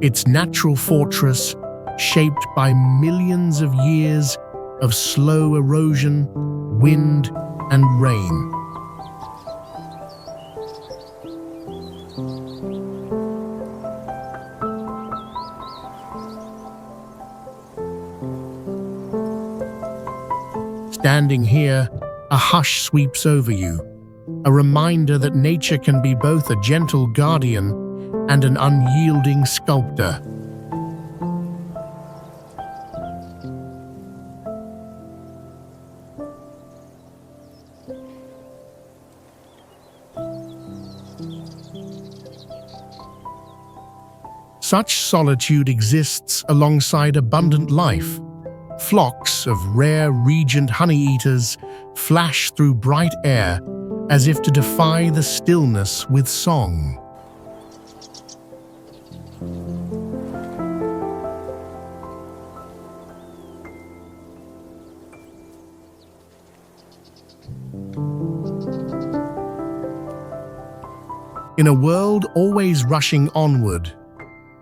its natural fortress shaped by millions of years of slow erosion, wind, and rain. Standing here, a hush sweeps over you, a reminder that nature can be both a gentle guardian and an unyielding sculptor. Such solitude exists alongside abundant life. Flocks of rare regent honey-eaters flash through bright air as if to defy the stillness with song. In a world always rushing onward,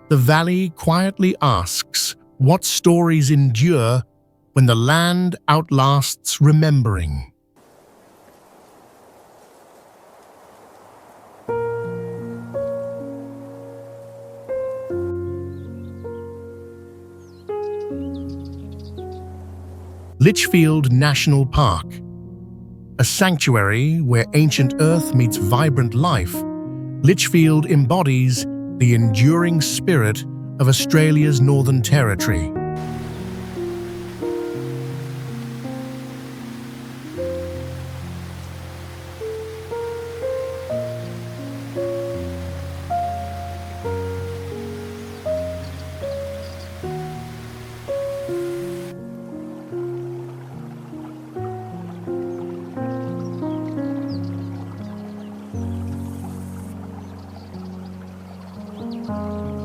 the valley quietly asks, what stories endure when the land outlasts remembering? Litchfield National Park, a sanctuary where ancient earth meets vibrant life, Litchfield embodies the enduring spirit of Australia's Northern Territory.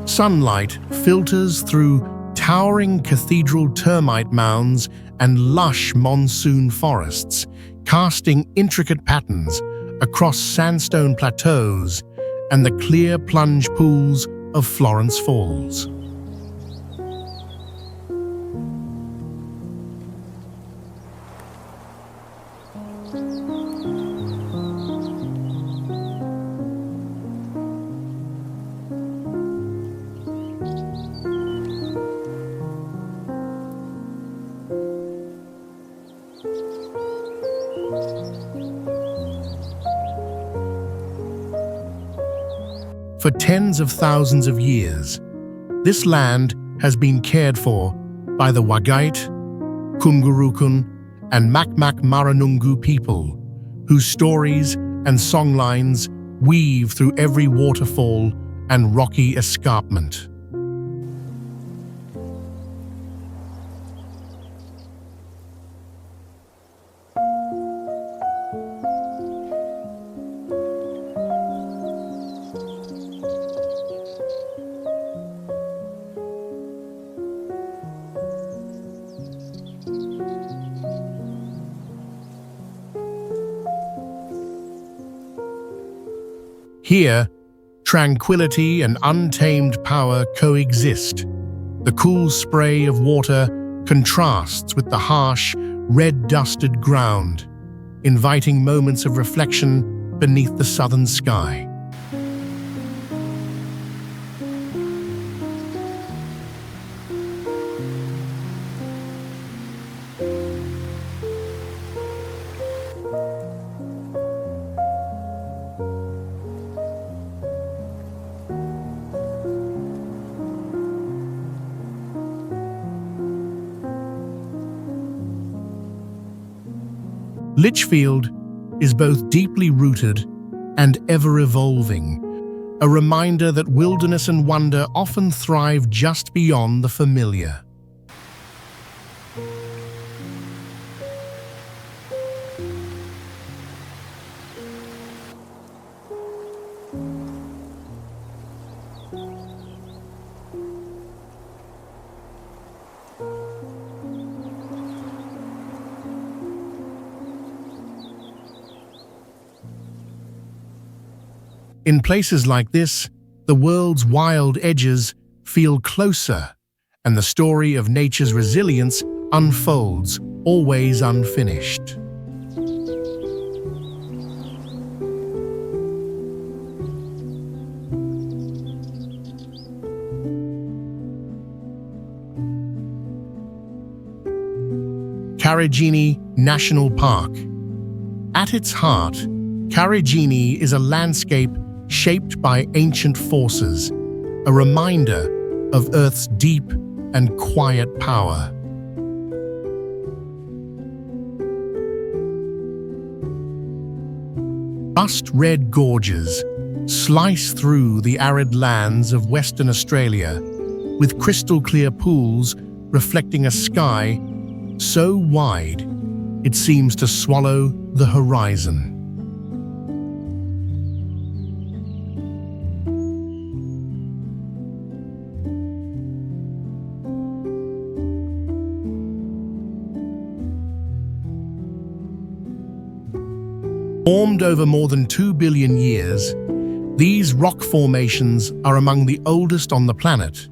Sunlight filters through towering cathedral termite mounds and lush monsoon forests, casting intricate patterns across sandstone plateaus and the clear plunge pools of Florence Falls. For tens of thousands of years, this land has been cared for by the Wagait, Kungurukun, and Makmak Maranungu people, whose stories and songlines weave through every waterfall and rocky escarpment. Here, tranquility and untamed power coexist. The cool spray of water contrasts with the harsh, red-dusted ground, inviting moments of reflection beneath the southern sky. Litchfield is both deeply rooted and ever-evolving, a reminder that wilderness and wonder often thrive just beyond the familiar. In places like this, the world's wild edges feel closer, and the story of nature's resilience unfolds, always unfinished. Karijini National Park. At its heart, Karijini is a landscape shaped by ancient forces, a reminder of Earth's deep and quiet power. Vast red gorges slice through the arid lands of Western Australia, with crystal-clear pools reflecting a sky so wide it seems to swallow the horizon. Formed over more than 2 billion years, these rock formations are among the oldest on the planet,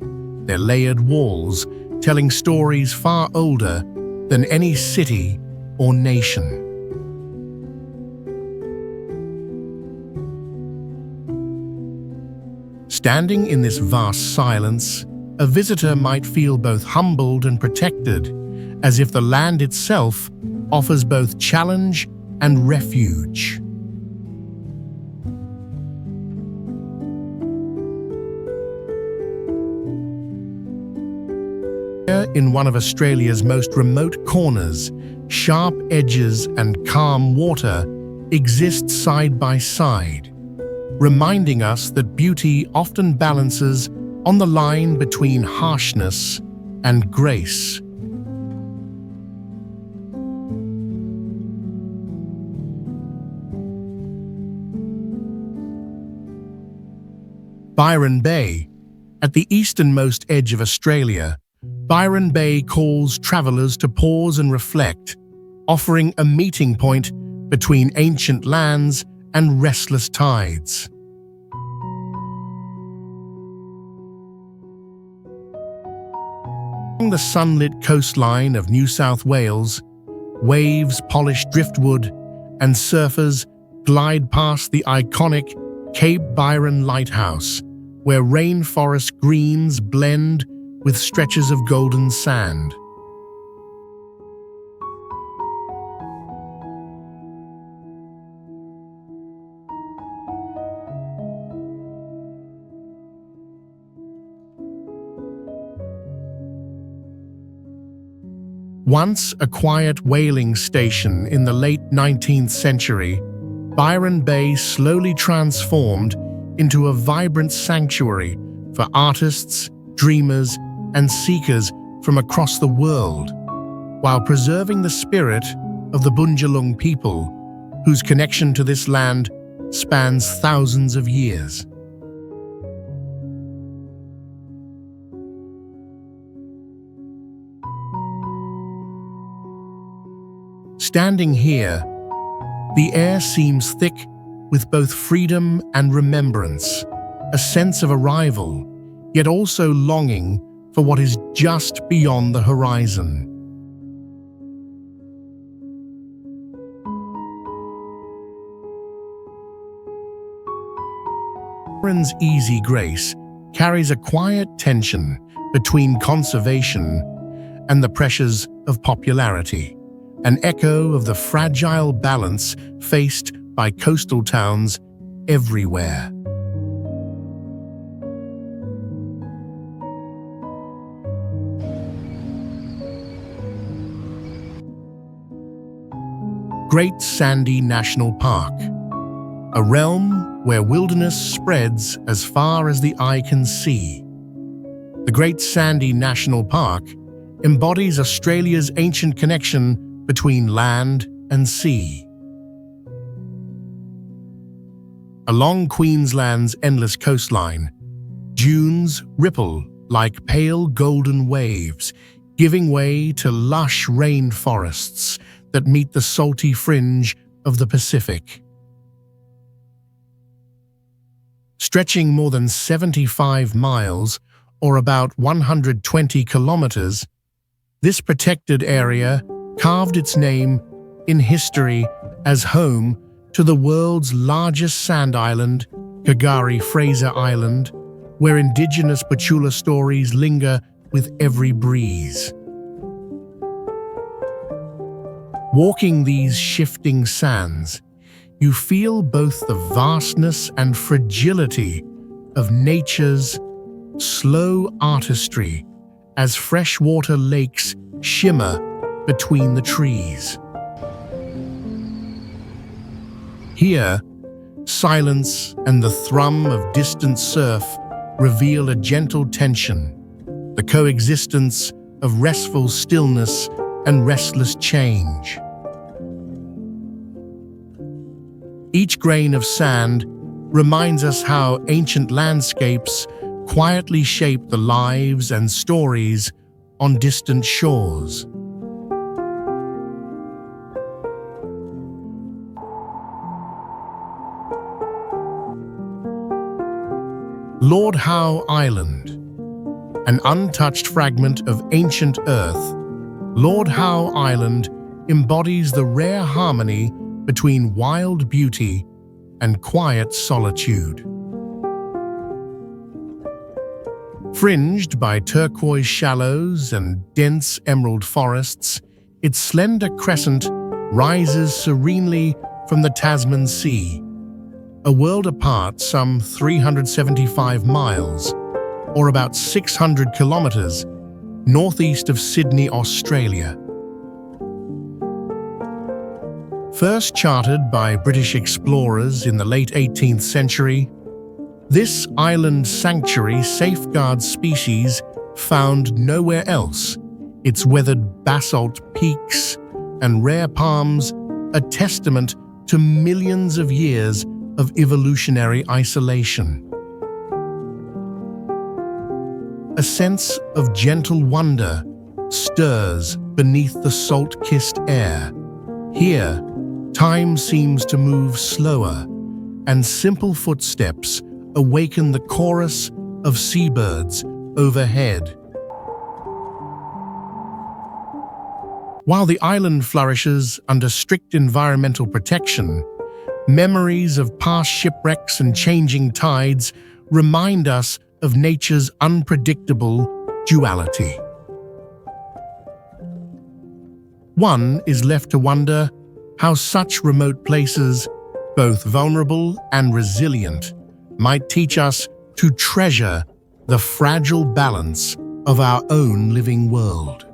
their layered walls telling stories far older than any city or nation. Standing in this vast silence, a visitor might feel both humbled and protected, as if the land itself offers both challenge and refuge. In one of Australia's most remote corners, sharp edges and calm water exist side by side, reminding us that beauty often balances on the line between harshness and grace. Byron Bay. At the easternmost edge of Australia, Byron Bay calls travellers to pause and reflect, offering a meeting point between ancient lands and restless tides. Along the sunlit coastline of New South Wales, waves polish driftwood and surfers glide past the iconic Cape Byron Lighthouse, where rainforest greens blend with stretches of golden sand. Once a quiet whaling station in the late 19th century, Byron Bay slowly transformed into a vibrant sanctuary for artists, dreamers, and seekers from across the world, while preserving the spirit of the Bundjalung people, whose connection to this land spans thousands of years. Standing here, the air seems thick with both freedom and remembrance, a sense of arrival, yet also longing for what is just beyond the horizon. Byron's easy grace carries a quiet tension between conservation and the pressures of popularity, an echo of the fragile balance faced by coastal towns everywhere. Great Sandy National Park, a realm where wilderness spreads as far as the eye can see. The Great Sandy National Park embodies Australia's ancient connection between land and sea. Along Queensland's endless coastline, dunes ripple like pale golden waves, giving way to lush rainforests that meet the salty fringe of the Pacific. Stretching more than 75 miles, or about 120 kilometers, this protected area carved its name in history as home to the world's largest sand island, Kagari Fraser Island, where indigenous Pachula stories linger with every breeze. Walking these shifting sands, you feel both the vastness and fragility of nature's slow artistry as freshwater lakes shimmer between the trees. Here, silence and the thrum of distant surf reveal a gentle tension, the coexistence of restful stillness and restless change. Each grain of sand reminds us how ancient landscapes quietly shape the lives and stories on distant shores. Lord Howe Island, an untouched fragment of ancient Earth, Lord Howe Island embodies the rare harmony between wild beauty and quiet solitude. Fringed by turquoise shallows and dense emerald forests, its slender crescent rises serenely from the Tasman Sea, a world apart some 375 miles, or about 600 kilometers, northeast of Sydney, Australia. First charted by British explorers in the late 18th century, this island sanctuary safeguards species found nowhere else, its weathered basalt peaks and rare palms a testament to millions of years of evolutionary isolation. A sense of gentle wonder stirs beneath the salt-kissed air. Here, time seems to move slower, and simple footsteps awaken the chorus of seabirds overhead. While the island flourishes under strict environmental protection, memories of past shipwrecks and changing tides remind us of nature's unpredictable duality. One is left to wonder how such remote places, both vulnerable and resilient, might teach us to treasure the fragile balance of our own living world.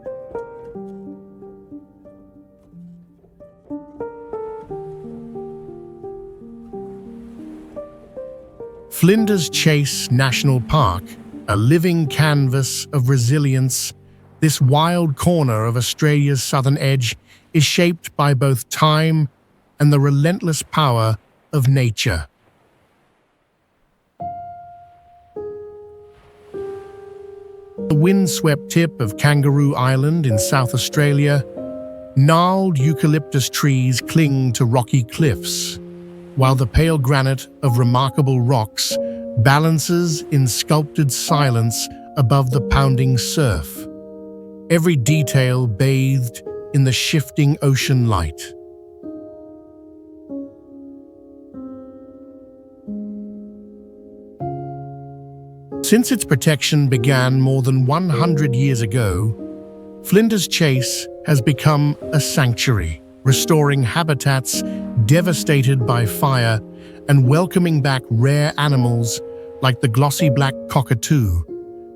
Flinders Chase National Park, a living canvas of resilience, this wild corner of Australia's southern edge is shaped by both time and the relentless power of nature. The windswept tip of Kangaroo Island in South Australia, gnarled eucalyptus trees cling to rocky cliffs, while the pale granite of remarkable rocks balances in sculpted silence above the pounding surf, every detail bathed in the shifting ocean light. Since its protection began more than 100 years ago, Flinders Chase has become a sanctuary, restoring habitats devastated by fire and welcoming back rare animals like the glossy black cockatoo,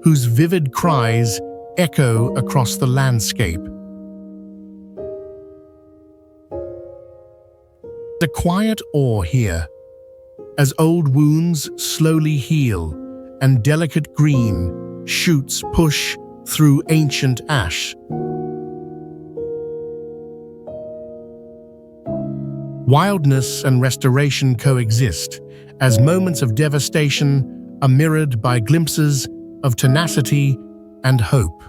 whose vivid cries echo across the landscape. A quiet awe here, as old wounds slowly heal and delicate green shoots push through ancient ash. Wildness and restoration coexist, as moments of devastation are mirrored by glimpses of tenacity and hope.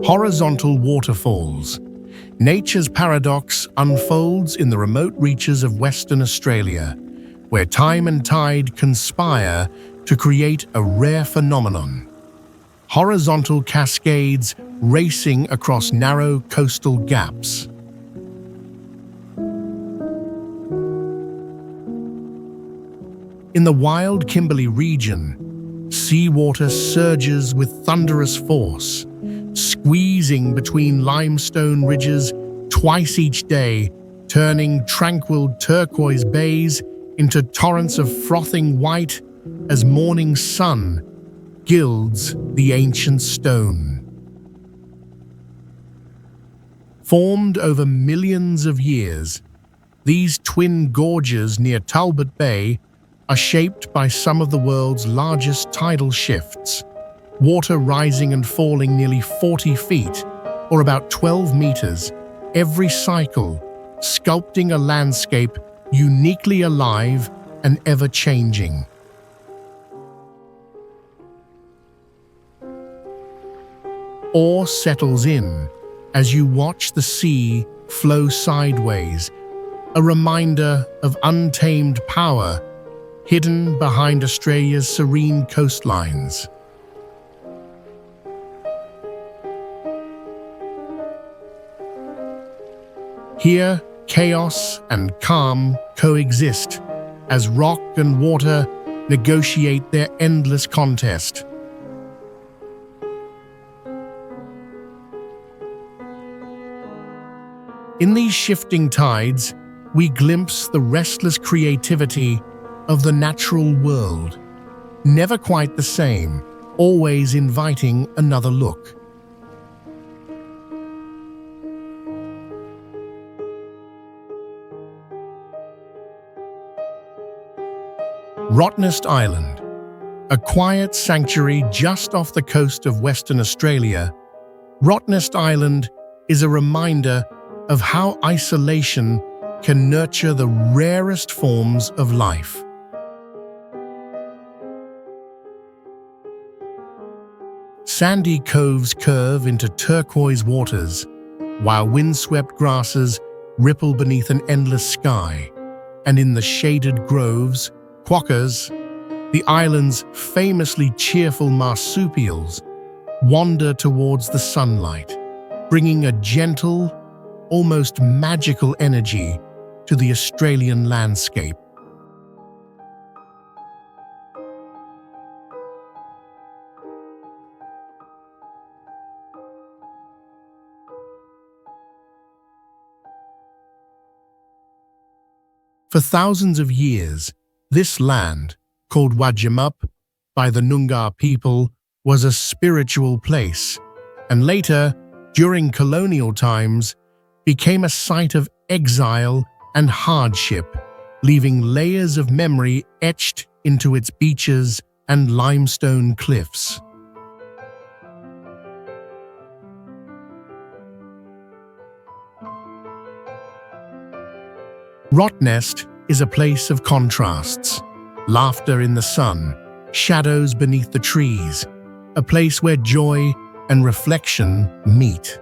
Horizontal waterfalls, Nature's paradox unfolds in the remote reaches of Western Australia, where time and tide conspire to create a rare phenomenon. Horizontal cascades racing across narrow coastal gaps. In the wild Kimberley region, seawater surges with thunderous force, squeezing between limestone ridges twice each day, turning tranquil turquoise bays into torrents of frothing white as morning sun gilds the ancient stone. Formed over millions of years, these twin gorges near Talbot Bay are shaped by some of the world's largest tidal shifts, water rising and falling nearly 40 feet, or about 12 meters, every cycle, sculpting a landscape uniquely alive and ever-changing. Awe settles in as you watch the sea flow sideways, a reminder of untamed power hidden behind Australia's serene coastlines. Here, chaos and calm coexist as rock and water negotiate their endless contest. In these shifting tides, we glimpse the restless creativity of the natural world, never quite the same, always inviting another look. Rottnest Island, a quiet sanctuary just off the coast of Western Australia, Rottnest Island is a reminder of how isolation can nurture the rarest forms of life. Sandy coves curve into turquoise waters, while windswept grasses ripple beneath an endless sky, and in the shaded groves, quokkas, the island's famously cheerful marsupials, wander towards the sunlight, bringing a gentle, almost magical energy to the Australian landscape. For thousands of years, this land, called Wajamup by the Noongar people, was a spiritual place, and later, during colonial times, became a site of exile and hardship, leaving layers of memory etched into its beaches and limestone cliffs. Rottnest is a place of contrasts, laughter in the sun, shadows beneath the trees, a place where joy and reflection meet.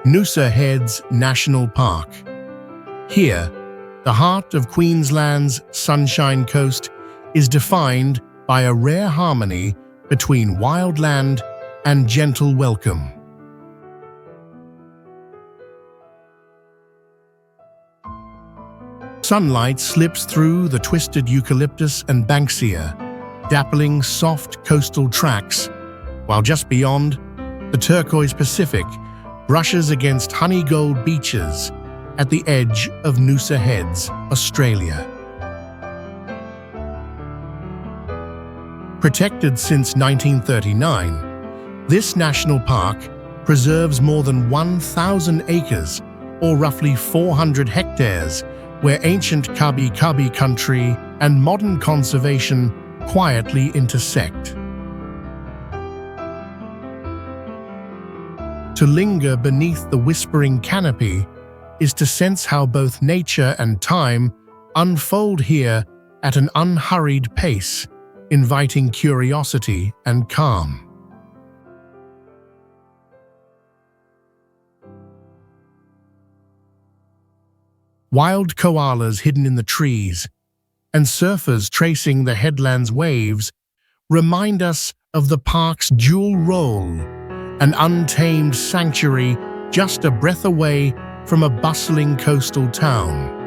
Noosa Heads National Park. Here, the heart of Queensland's Sunshine Coast is defined by a rare harmony between wildland and gentle welcome. Sunlight slips through the twisted eucalyptus and banksia, dappling soft coastal tracks, while just beyond, the turquoise Pacific brushes against honey-gold beaches at the edge of Noosa Heads, Australia. Protected since 1939, this national park preserves more than 1,000 acres, or roughly 400 hectares, where ancient Kabi country and modern conservation quietly intersect. To linger beneath the whispering canopy is to sense how both nature and time unfold here at an unhurried pace, inviting curiosity and calm. Wild koalas hidden in the trees and surfers tracing the headland's waves remind us of the park's dual role, an untamed sanctuary just a breath away from a bustling coastal town.